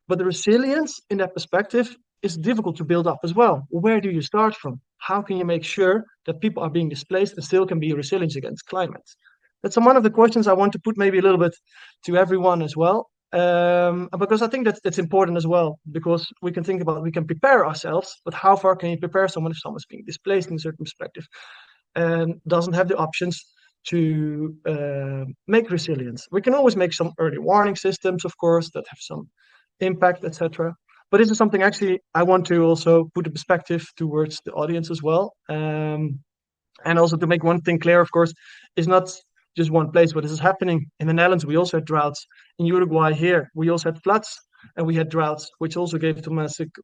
but the resilience in that perspective is difficult to build up as well. Where do you start from? How can you make sure that people are being displaced and still can be resilient against climate? That's one of the questions I want to put maybe a little bit to everyone as well. Because I think that's important as well, because we can think about, we can prepare ourselves, but how far can you prepare someone if someone's being displaced in a certain perspective and doesn't have the options to make resilience? We can always make some early warning systems, of course, that have some impact, etc. But this is something actually I want to also put a perspective towards the audience as well. And also to make one thing clear, of course, is not just one place where this is happening. In the Netherlands, we also had droughts. In Uruguay here, we also had floods and we had droughts, which also gave to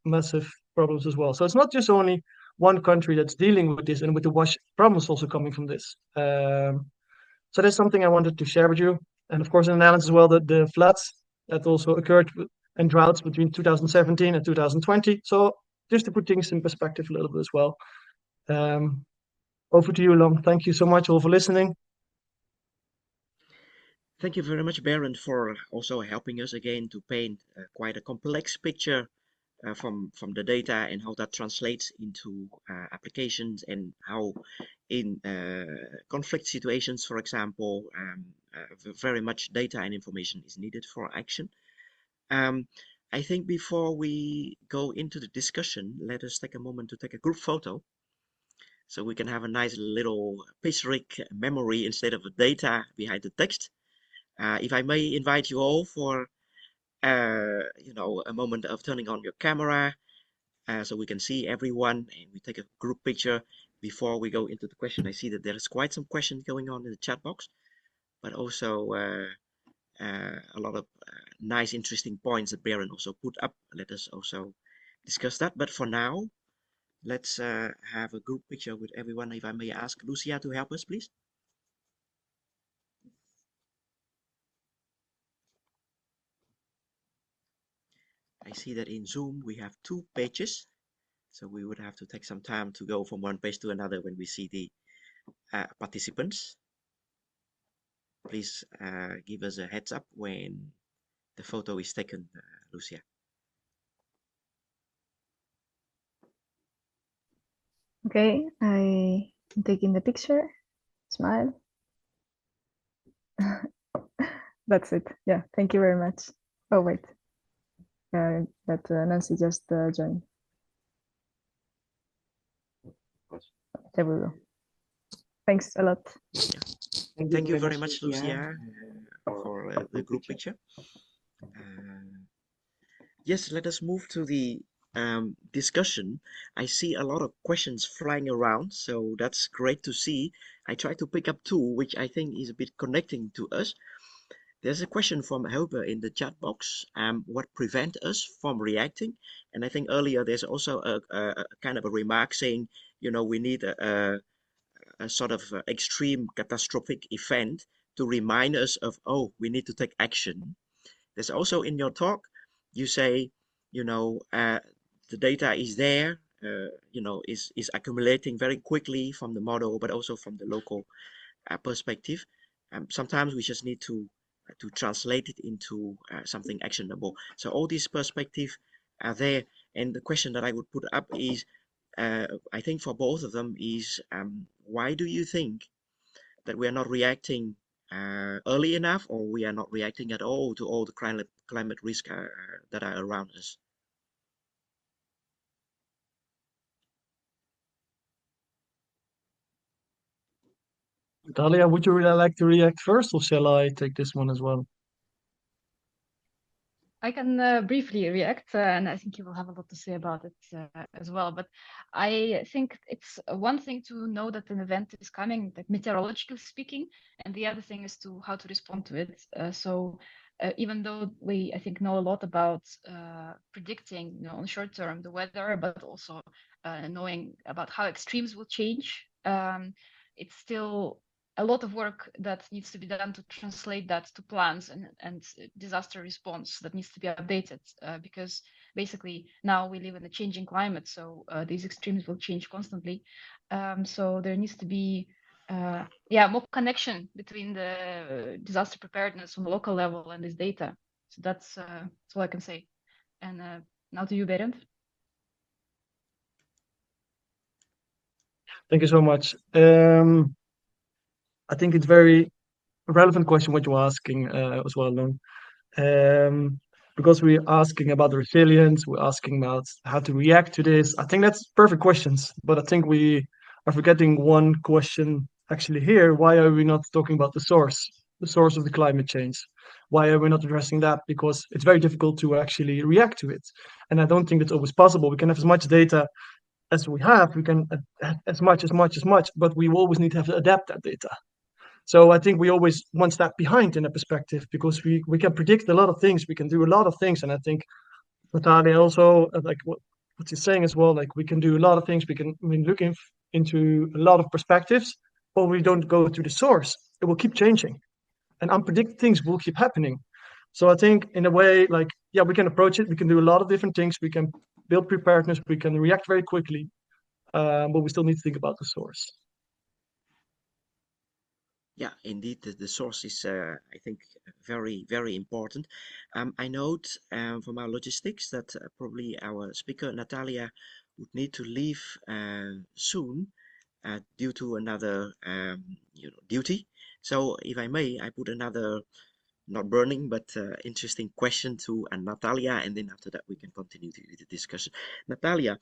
massive problems as well. So it's not just only one country that's dealing with this and with the wash problems also coming from this. So that's something I wanted to share with you. And of course, in the Netherlands as well, the floods that also occurred and droughts between 2017 and 2020. So just to put things in perspective a little bit as well. Over to you, Lom. Thank you so much all for listening. Thank you very much, Berend, for also helping us again to paint quite a complex picture from the data and how that translates into applications, and how in conflict situations, for example, very much data and information is needed for action. I think before we go into the discussion, let us take a moment to take a group photo, so we can have a nice little pictoric memory instead of the data behind the text. If I may invite you all for a moment of turning on your camera, so we can see everyone, and we take a group picture before we go into the question. I see that there is quite some questions going on in the chat box, but also a lot of nice, interesting points that Berend also put up. Let us also discuss that. But for now, let's have a group picture with everyone. If I may ask Lucia to help us, please. I see that in Zoom we have 2 pages, so we would have to take some time to go from one page to another when we see the participants. Please give us a heads up when the photo is taken, Lucia. Okay, I'm taking the picture. Smile. That's it. Yeah, thank you very much. Oh, wait. That Nancy just joined. There we go. Thanks a lot. Yeah. Thank you very much, Lucia, for the group picture. Yes, let us move to the discussion. I see a lot of questions flying around, so that's great to see. I try to pick up 2, which I think is a bit connecting to us. There's a question from Helber in the chat box. What prevents us from reacting? And I think earlier there's also a kind of a remark saying, we need a sort of extreme catastrophic event to remind us of, oh, we need to take action. There's also in your talk, you say, the data is there, is accumulating very quickly from the model, but also from the local perspective. Sometimes we just need to translate it into something actionable. So all these perspectives are there. And the question that I would put up is, I think for both of them is, why do you think that we are not reacting early enough, or we are not reacting at all to all the climate risks that are around us? Natalia, would you really like to react first, or shall I take this one as well? I can briefly react, and I think you will have a lot to say about it as well. But I think it's one thing to know that an event is coming, like meteorologically speaking, and the other thing is to how to respond to it. So even though we, I think, know a lot about predicting, on short term the weather, but also knowing about how extremes will change, it's still a lot of work that needs to be done to translate that to plans and disaster response that needs to be updated, because basically now we live in a changing climate, so these extremes will change constantly. So there needs to be more connection between the disaster preparedness on the local level and this data. So that's all I can say. And now to you, Berend. Thank you so much. I think it's very relevant question what you're asking as well, Lon. Because we're asking about the resilience, we're asking about how to react to this. I think that's perfect questions, but I think we are forgetting one question actually here. Why are we not talking about the source of the climate change? Why are we not addressing that? Because it's very difficult to actually react to it. And I don't think it's always possible. We can have as much data as we have, we can as much, but we always need to have to adapt that data. So I think we always one step behind in a perspective because we can predict a lot of things, we can do a lot of things, and I think Natalia also like what she's saying as well. Like we can do a lot of things, we can look into a lot of perspectives, but we don't go to the source. It will keep changing, and unpredicted things will keep happening. So I think in a way, like yeah, we can approach it. We can do a lot of different things. We can build preparedness. We can react very quickly, but we still need to think about the source. Yeah, indeed, the source is, I think, very, very important. I note from our logistics that probably our speaker, Natalia, would need to leave soon due to another duty. So if I may, I put another, not burning, but interesting question to Natalia, and then after that we can continue the discussion. Natalia,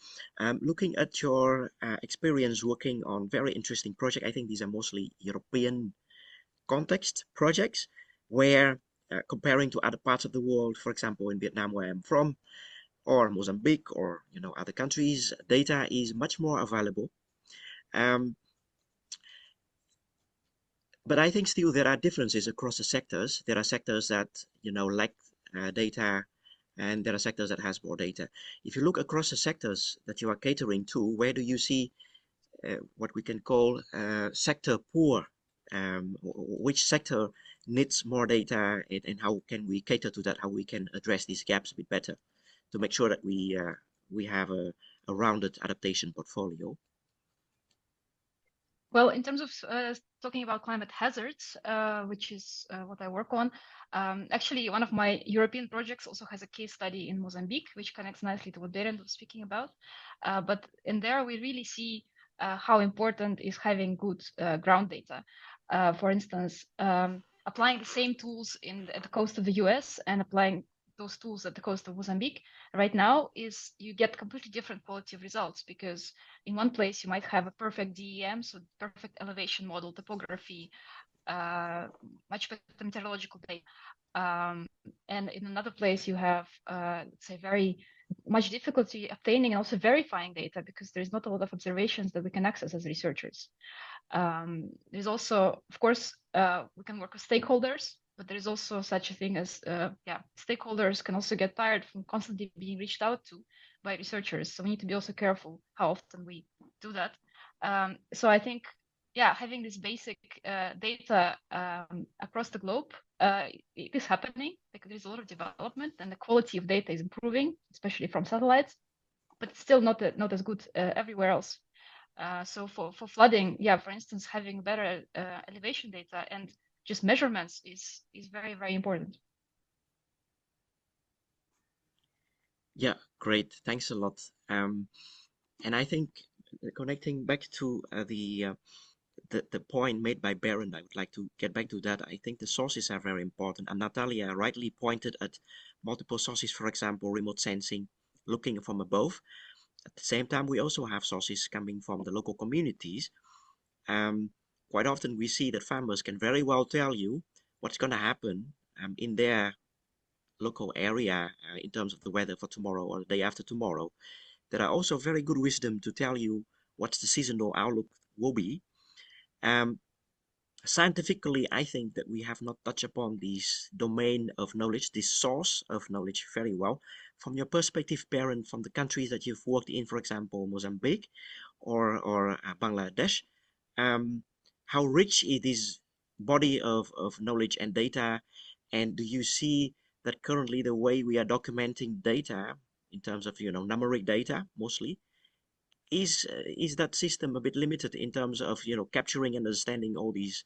looking at your experience working on very interesting projects, I think these are mostly European context projects where comparing to other parts of the world, for example, in Vietnam, where I'm from, or Mozambique, or other countries, data is much more available. But I think still there are differences across the sectors. There are sectors that lack data, and there are sectors that has more data. If you look across the sectors that you are catering to, where do you see what we can call sector poor? Which sector needs more data, and how can we cater to that? How we can address these gaps a bit better to make sure that we have a rounded adaptation portfolio. Well, in terms of talking about climate hazards, which is what I work on, actually one of my European projects also has a case study in Mozambique, which connects nicely to what Berend was speaking about. But in there, we really see how important is having good ground data. For instance, applying the same tools at the coast of the US and applying those tools at the coast of Mozambique right now is you get completely different quality of results, because in one place you might have a perfect DEM, so perfect elevation model, topography, much better meteorological data. And in another place you have, let's say, very much difficulty obtaining and also verifying data because there's not a lot of observations that we can access as researchers. There's also, of course, we can work with stakeholders, but there is also such a thing as, stakeholders can also get tired from constantly being reached out to by researchers. So we need to be also careful how often we do that. So I think, having this basic data across the globe, it is happening because there's a lot of development and the quality of data is improving, especially from satellites, but it's still not as good everywhere else. So for flooding, for instance, having better elevation data and just measurements is very, very important. Yeah, great. Thanks a lot. And I think connecting back to the point made by Berend, I would like to get back to that. I think the sources are very important, and Natalia rightly pointed at multiple sources, for example, remote sensing, looking from above. At the same time, we also have sources coming from the local communities. Quite often we see that farmers can very well tell you what's going to happen in their local area in terms of the weather for tomorrow or the day after tomorrow. There are also very good wisdom to tell you what the seasonal outlook will be. Scientifically, I think that we have not touched upon this domain of knowledge, this source of knowledge very well. From your perspective, Berend, from the countries that you've worked in, for example, Mozambique or Bangladesh, how rich is this body of knowledge and data? And do you see that currently the way we are documenting data in terms of, numeric data mostly, is that system a bit limited in terms of, capturing and understanding all these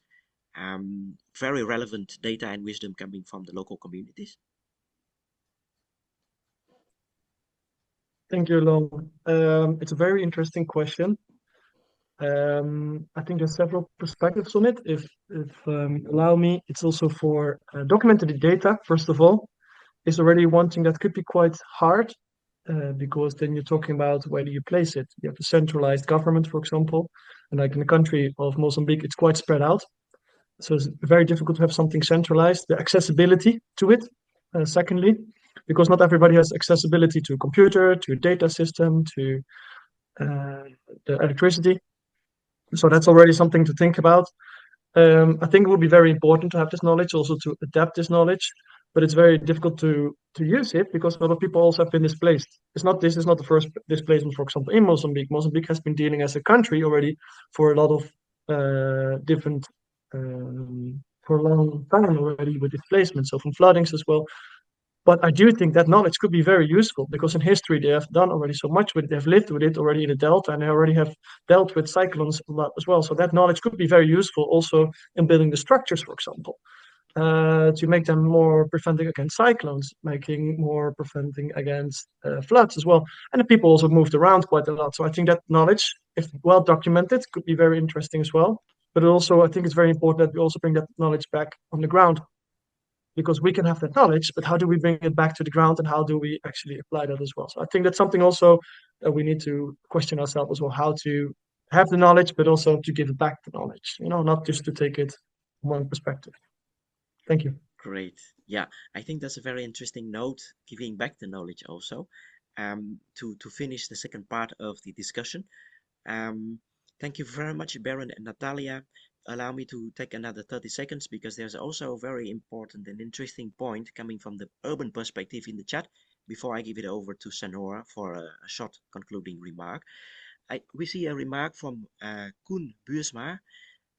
very relevant data and wisdom coming from the local communities? Thank you, Long. It's a very interesting question. I think there's several perspectives on it. If allow me, it's also for documented data, first of all, is already one thing that could be quite hard, because then you're talking about where do you place it. You have a centralized government, for example, and like in the country of Mozambique, it's quite spread out. So it's very difficult to have something centralized. The accessibility to it, secondly, because not everybody has accessibility to a computer, to a data system, to the electricity. So that's already something to think about. I think it will be very important to have this knowledge, also to adapt this knowledge, but it's very difficult to use it because a lot of people also have been displaced. This is not the first displacement, for example, in Mozambique. Mozambique has been dealing as a country already for a lot of different for a long time already with displacement, so from floodings as well. But I do think that knowledge could be very useful because in history they have done already so much with it. They've lived with it already in the Delta and they already have dealt with cyclones a lot as well. So that knowledge could be very useful also in building the structures, for example, to make them more preventing against cyclones, making more preventing against floods as well. And the people also moved around quite a lot. So I think that knowledge, if well documented, could be very interesting as well. But also I think it's very important that we also bring that knowledge back on the ground, because we can have that knowledge, but how do we bring it back to the ground and how do we actually apply that as well? So I think that's something also we need to question ourselves as well, how to have the knowledge, but also to give back the knowledge, not just to take it from one perspective. Thank you. Great. Yeah, I think that's a very interesting note, giving back the knowledge also. To finish the second part of the discussion. Thank you very much, Berend and Natalia. Allow me to take another 30 seconds because there's also a very important and interesting point coming from the urban perspective in the chat before I give it over to Sanora for a short concluding remark. We see a remark from Koen Buursma.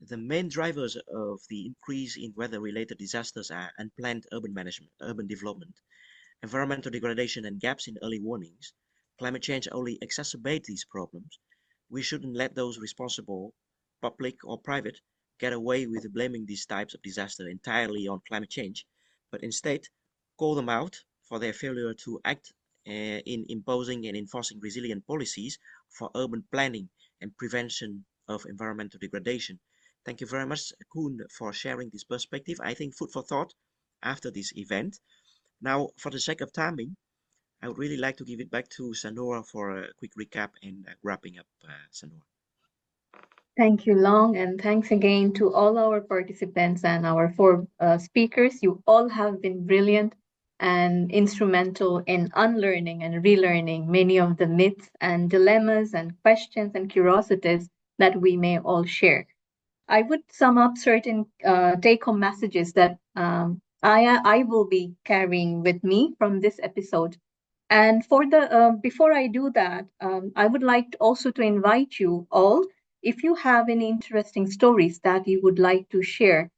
The main drivers of the increase in weather-related disasters are unplanned urban management, urban development, environmental degradation and gaps in early warnings. Climate change only exacerbates these problems. We shouldn't let those responsible, public or private, get away with blaming these types of disaster entirely on climate change, but instead call them out for their failure to act in imposing and enforcing resilient policies for urban planning and prevention of environmental degradation. Thank you very much, Koen, for sharing this perspective. I think food for thought after this event. Now, for the sake of timing, I would really like to give it back to Sanora for a quick recap and wrapping up, Sanora. Thank you, Long, and thanks again to all our participants and our four speakers. You all have been brilliant and instrumental in unlearning and relearning many of the myths and dilemmas and questions and curiosities that we may all share. I would sum up certain take-home messages that I will be carrying with me from this episode. And for the before I do that, I would like also to invite you all, if you have any interesting stories that you would like to share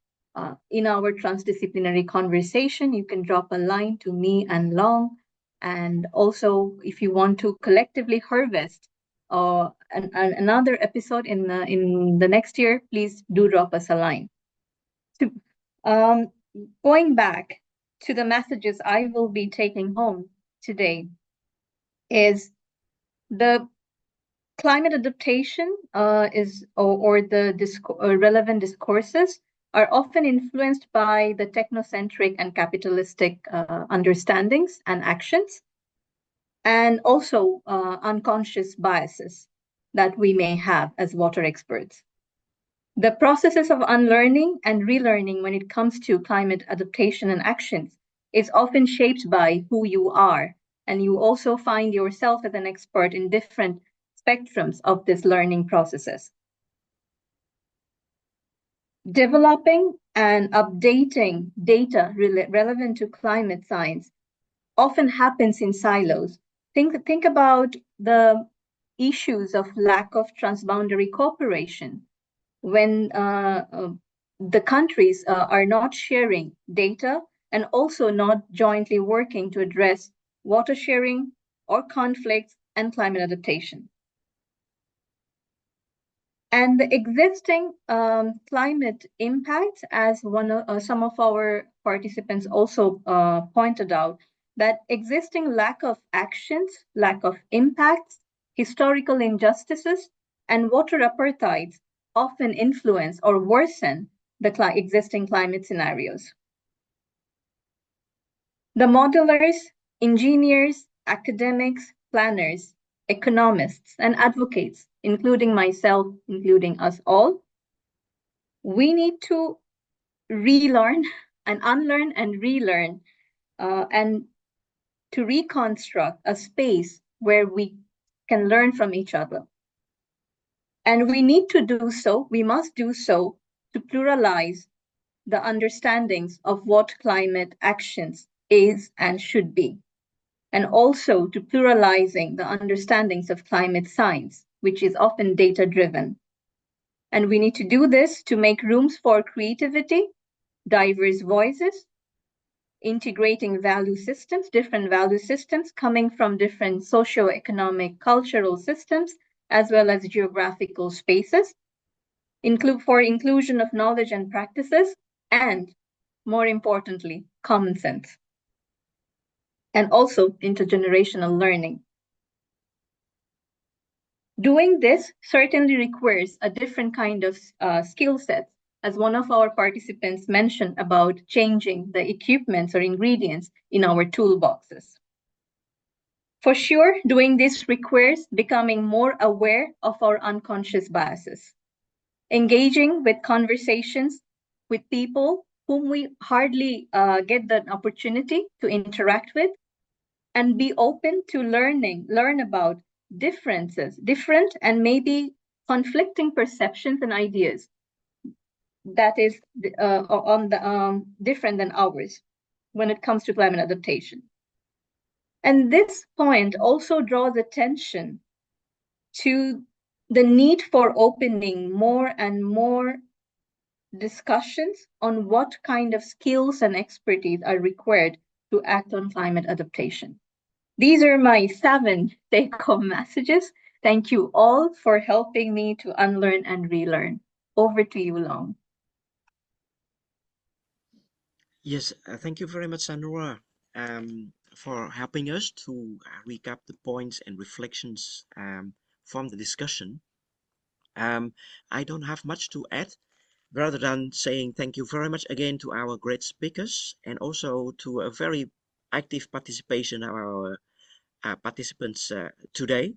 in our transdisciplinary conversation, you can drop a line to me and Long. And also, if you want to collectively harvest another episode in the next year, please do drop us a line. So, going back to the messages I will be taking home today is the climate adaptation or the relevant discourses are often influenced by the technocentric and capitalistic understandings and actions, and also unconscious biases that we may have as water experts. The processes of unlearning and relearning when it comes to climate adaptation and actions is often shaped by who you are, and you also find yourself as an expert in different spectrums of these learning processes. Developing and updating data relevant to climate science often happens in silos. Think about the issues of lack of transboundary cooperation when the countries are not sharing data and also not jointly working to address water sharing or conflicts and climate adaptation. And the existing climate impacts, as some of our participants also pointed out, that existing lack of actions, lack of impacts, historical injustices, and water apartheids often influence or worsen the existing climate scenarios. The modelers, engineers, academics, planners, economists, and advocates, including myself, including us all, we need to relearn and unlearn and relearn and to reconstruct a space where we can learn from each other. And we need to do so, we must do so to pluralize the understandings of what climate actions is and should be, and also to pluralizing the understandings of climate science, which is often data-driven. And we need to do this to make rooms for creativity, diverse voices, integrating value systems, different value systems coming from different socio-economic, cultural systems, as well as geographical spaces, for inclusion of knowledge and practices, and more importantly, common sense, and also intergenerational learning. Doing this certainly requires a different kind of skill set, as one of our participants mentioned about changing the equipments or ingredients in our toolboxes. For sure, doing this requires becoming more aware of our unconscious biases, engaging with conversations with people whom we hardly get the opportunity to interact with, and be open to learn about different and maybe conflicting perceptions and ideas that is different than ours when it comes to climate adaptation. And this point also draws attention to the need for opening more and more discussions on what kind of skills and expertise are required to act on climate adaptation. These are my 7 take-home messages. Thank you all for helping me to unlearn and relearn. Over to you, Long. Yes, thank you very much, Sandra, for helping us to recap the points and reflections from the discussion. I don't have much to add, rather than saying thank you very much again to our great speakers, and also to a very active participation of our participants today.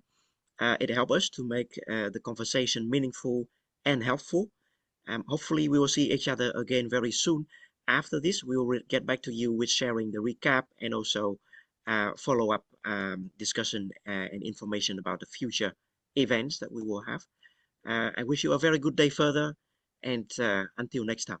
It helped us to make the conversation meaningful and helpful. Hopefully, we will see each other again very soon. After this, we will get back to you with sharing the recap and also follow-up discussion and information about the future events that we will have. I wish you a very good day further, and until next time.